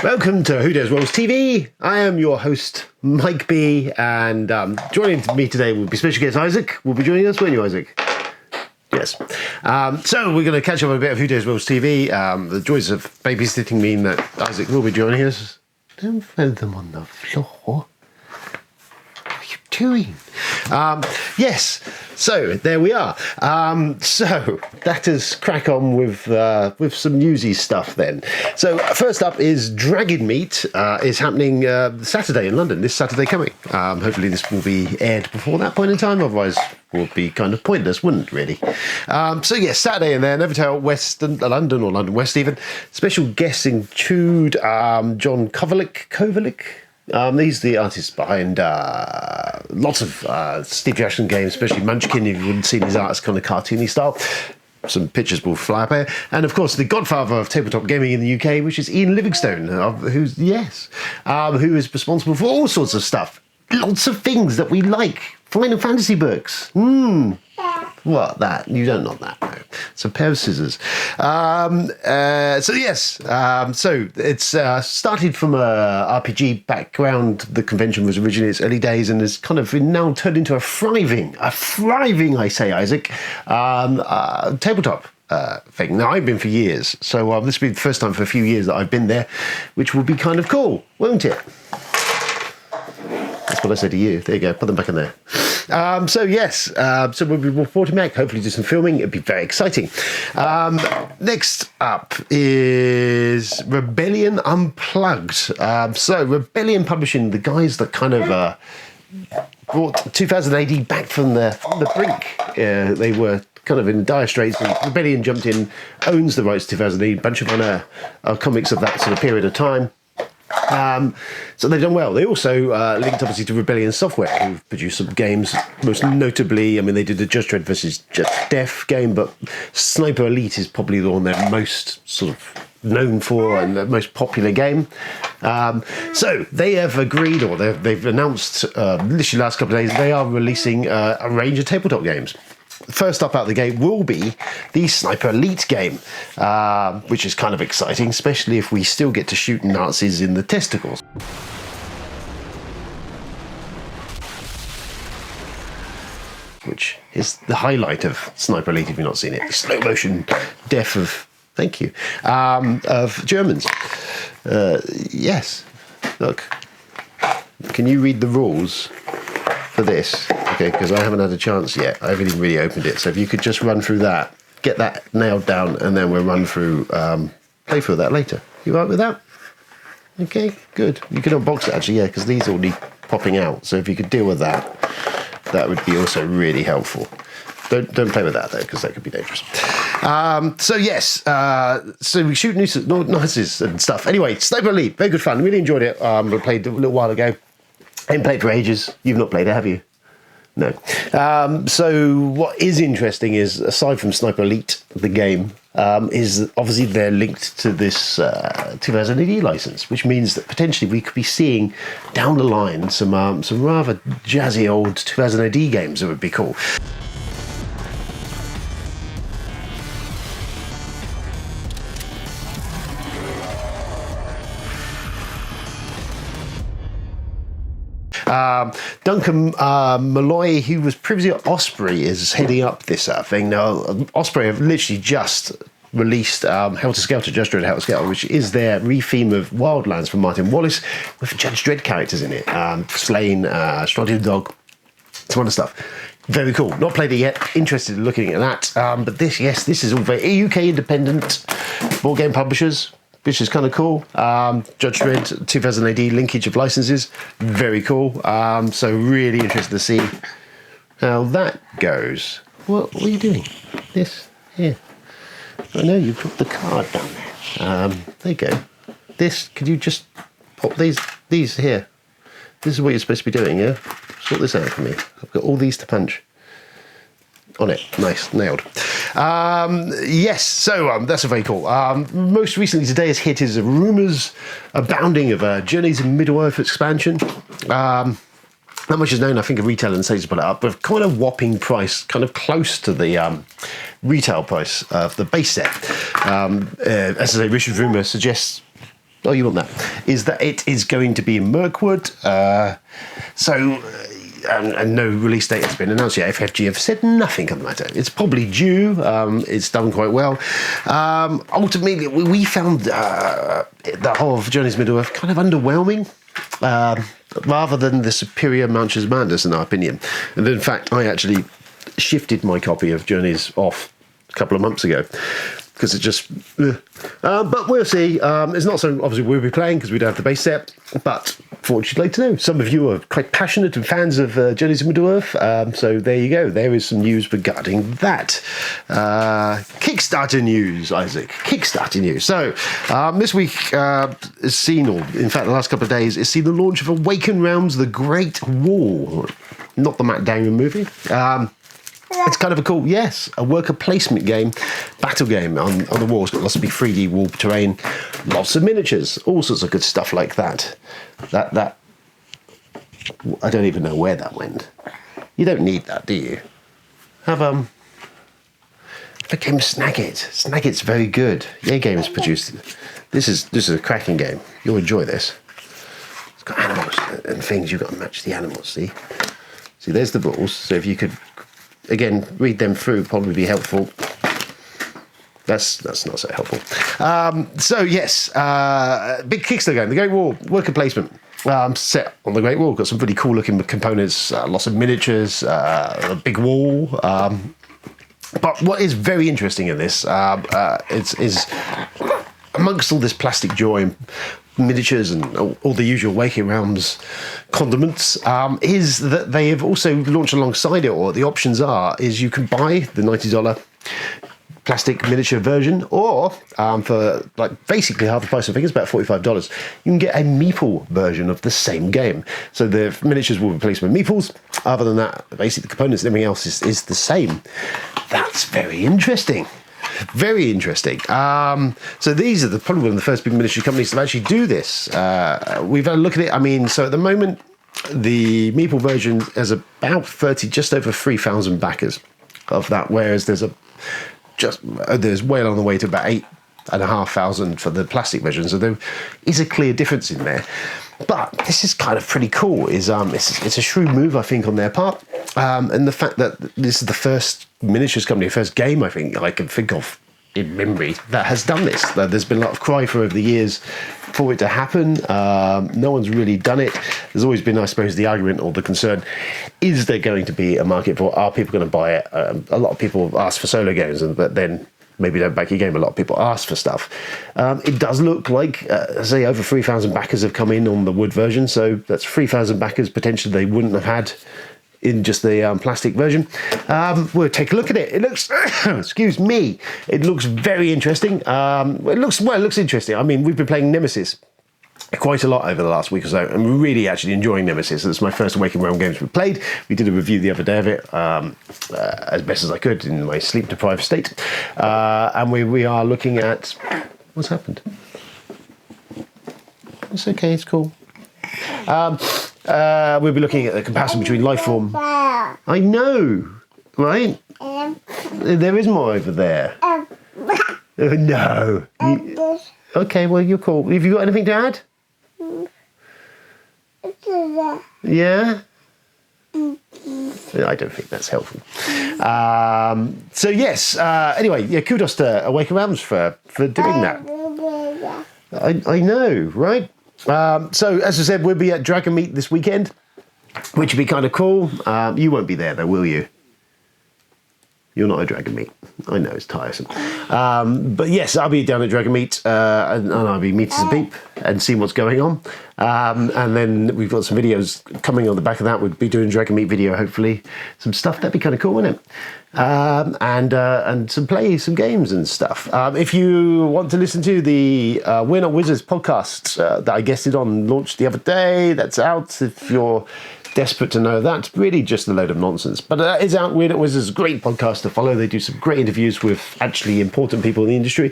Welcome to Who Dares Rolls TV. I am your host, Mike B, and joining me today will be special guest Isaac. Will be joining us, won't you, Isaac? Yes. So we're going to catch up on a bit of Who Dares Rolls TV. The joys of babysitting mean that Isaac will be joining us. Don't throw them on the floor. What are you doing? Yes. So there we are. So that is crack on with some newsy stuff then. So first up is Dragonmeet is happening Saturday in London. This Saturday coming. Hopefully this will be aired before that point in time. Otherwise, would be kind of pointless, wouldn't it, really? So yes, Saturday in there, Nevertale West, London or London West even. Special guests include John Kovalik. These are the artists behind lots of Steve Jackson games, especially Munchkin. If you wouldn't seen his art, it's kind of cartoony style. Some pictures will fly up here. And of course, the godfather of tabletop gaming in the UK, which is Ian Livingstone, who is responsible for all sorts of stuff. Lots of things that we like. Final Fantasy books. What, that? You don't know that, no. It's a pair of scissors. So it's started from a RPG background. The convention was originally its early days and has kind of now turned into a thriving, I say, Isaac, tabletop thing. Now, I've been for years, so this will be the first time for a few years that I've been there, which will be kind of cool, won't it? That's what I said to you. There you go. Put them back in there. So we'll be reporting back, hopefully do some filming. It'll be very exciting. Next up is Rebellion Unplugged. So Rebellion Publishing, the guys that kind of brought 2000 AD back from the brink. They were kind of in dire straits. Rebellion jumped in, owns the rights to 2000 AD, a bunch of other comics of that sort of period of time. So they've done well. They also linked obviously to Rebellion Software, who've produced some games, most notably, I mean, they did the Judge Dredd versus Just Death game, but Sniper Elite is probably the one they're most sort of known for and the most popular game. So they have agreed, or they've announced literally last couple of days, they are releasing a range of tabletop games. First up out the gate will be the Sniper Elite game, which is kind of exciting, especially if we still get to shoot Nazis in the testicles. Which is the highlight of Sniper Elite if you've not seen it. Slow motion death of, thank you, of Germans. Yes, look, can you read the rules for this? Okay, because I haven't had a chance yet. I haven't even really opened it. So if you could just run through that, get that nailed down, and then we'll run through, play through that later. You all right with that? Okay, good. You can unbox it actually, yeah, because these all need popping out. So if you could deal with that, that would be also really helpful. Don't play with that though, because that could be dangerous. So we shoot Nazis and stuff. Anyway, Sniper Elite, very good fun. Really enjoyed it. I played a little while ago. I haven't played for ages. You've not played it, have you? No. So what is interesting is, aside from Sniper Elite, the game, is obviously they're linked to this 2000 AD license, which means that potentially we could be seeing down the line some rather jazzy old 2000 AD games that would be cool. Duncan Malloy, who was previously at Osprey, is heading up this thing. Now, Osprey have literally just released Helter Skelter, Judge Dredd Helter Skelter, which is their re-theme of Wildlands from Martin Wallace, with Judge Dredd characters in it. Slain, Strontium Dog, some other stuff. Very cool. Not played it yet. Interested in looking at that. But this is all very UK independent board game publishers, which is kind of cool. Judge Dredd 2000 AD linkage of licenses, very cool. So really interested to see how that goes. What are you doing? This here. I know you put the card down there. There you go. This, could you just pop these here? This is what you're supposed to be doing, yeah? Sort this out for me. I've got all these to punch. On it. Nice. Nailed. Yes, so that's a very cool. Most recently today has hit is rumours abounding of Journeys in Middle-earth expansion. Not much is known, I think, of retail and sales to put it up, but kind of whopping price, kind of close to the retail price of the base set. As I say, Richard Rumour suggests, oh, you want that, is that it is going to be in Mirkwood. And no release date has been announced yet. FFG have said nothing on the matter. It's probably due. It's done quite well. Ultimately, we found the whole of Journey's Middle-earth kind of underwhelming, rather than the superior Manchas Madness, in our opinion. And in fact, I actually shifted my copy of Journeys off a couple of months ago, because it just... but we'll see. It's not something, obviously, we'll be playing because we don't have the base set, but fortunately to know, some of you are quite passionate and fans of Journeys of Middle-earth, so there you go. There is some news regarding that. Kickstarter news, Isaac. Kickstarter news. So, this week has seen, or in fact the last couple of days, has seen the launch of Awaken Realms, The Great Wall. Not the Matt Damon movie. It's kind of a worker placement game, battle game on the wall. It's got lots of big 3D wall terrain, lots of miniatures, all sorts of good stuff like that. That I don't even know where that went. You don't need that, do you? Have the game Snagit. Snagit's very good. Yay Games produced it. This is a cracking game. You'll enjoy this. It's got animals and things. You've got to match the animals. See, there's the rules. So if you could, again, read them through, probably be helpful. That's not so helpful. So yes, big Kickstarter game, The Great Wall, worker placement. Set on the Great Wall, got some pretty cool looking components, lots of miniatures, a big wall. But what is very interesting in this is amongst all this plastic joy and miniatures and all the usual Waking Realms condiments, is that they have also launched alongside it, or the options is you can buy the $90 plastic miniature version, or for like basically half the price, I think it's about $45, you can get a meeple version of the same game. So the miniatures will replace with meeples. Other than that, basically the components and everything else is the same. That's very interesting. Very interesting. So these are probably one of the first big miniature companies to actually do this. We've had a look at it. I mean, so at the moment, the meeple version has about just over 3,000 backers of that, whereas there's way along the way to about 8,500 for the plastic version. So there is a clear difference in there. But this is kind of pretty cool. It's a shrewd move, I think, on their part. And the fact that this is the first miniatures company, first game, I think, I can think of in memory that has done this. There's been a lot of cry for over the years for it to happen. No one's really done it. There's always been, I suppose, the argument or the concern, is there going to be a market for it? Are people going to buy it? A lot of people ask for solo games, but then maybe don't back your game. A lot of people ask for stuff. It does look like, say, over 3,000 backers have come in on the wood version, so that's 3,000 backers potentially they wouldn't have had in just the plastic version. We'll take a look at it. It looks, excuse me, it looks very interesting. It looks interesting. I mean, we've been playing Nemesis quite a lot over the last week or so. I'm really actually enjoying Nemesis. It's my first Awaken Realm games we've played. We did a review the other day of it, as best as I could in my sleep-deprived state. And we are looking at... What's happened? It's okay, it's cool. We'll be looking at the comparison between Lifeform... I know, right? There is more over there. No. Okay, well, you're cool. Have you got anything to add? Yeah? I don't think that's helpful. So yes, anyway, yeah, kudos to Awaken Realms for doing that. I know, right? So as I said, we'll be at Dragonmeet this weekend, which would be kind of cool. You won't be there though, will you? You're not a Dragonmeet. I know, it's tiresome. But yes, I'll be down at Dragonmeet, and I'll be meeting some people and seeing what's going on. And then we've got some videos coming on the back of that. We'll be doing a Dragonmeet video, hopefully. Some stuff, that'd be kind of cool, wouldn't it? And some games and stuff. If you want to listen to the We're Not Wizards podcast that I guested on, launched the other day, that's out. If you're desperate to know, that's really just a load of nonsense, but that is out. Weird It Was a great podcast to follow. They do some great interviews with actually important people in the industry,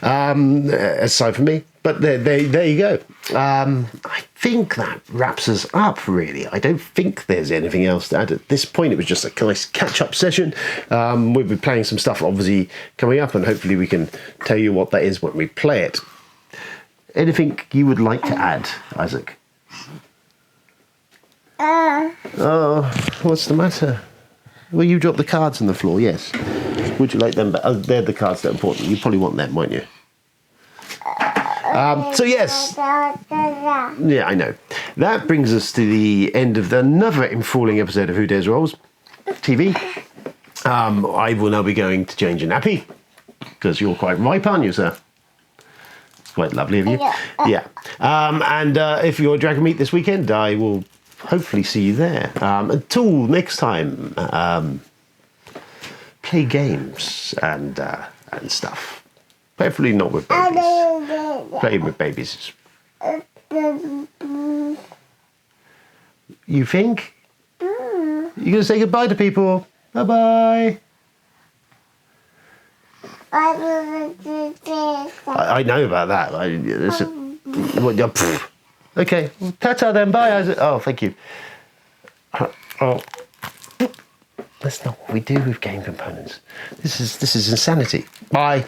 aside from me. But there you go. I think that wraps us up, really. I don't think there's anything else to add at this point. It was just a nice catch-up session. We'll be playing some stuff, obviously, coming up, and hopefully we can tell you what that is when we play it. Anything you would like to add, Isaac? Oh, what's the matter? Well, you dropped the cards on the floor, yes. Would you like them? They're the cards that are important. You probably want them, won't you? So yes, yeah, I know. That brings us to the end of another enthralling episode of Who Dares Rolls TV. I will now be going to change a nappy, because you're quite ripe, aren't you, sir? Quite lovely of you. Yeah. And if you're at Dragonmeet this weekend, I will hopefully see you there. Until next time, play games and stuff. Hopefully not with babies. Playing with babies. You think? You're going to say goodbye to people? Bye-bye. I know about that. Okay. Ta-ta then. Bye, Isaac. Oh, thank you. Oh. That's not what we do with game components. This is insanity. Bye.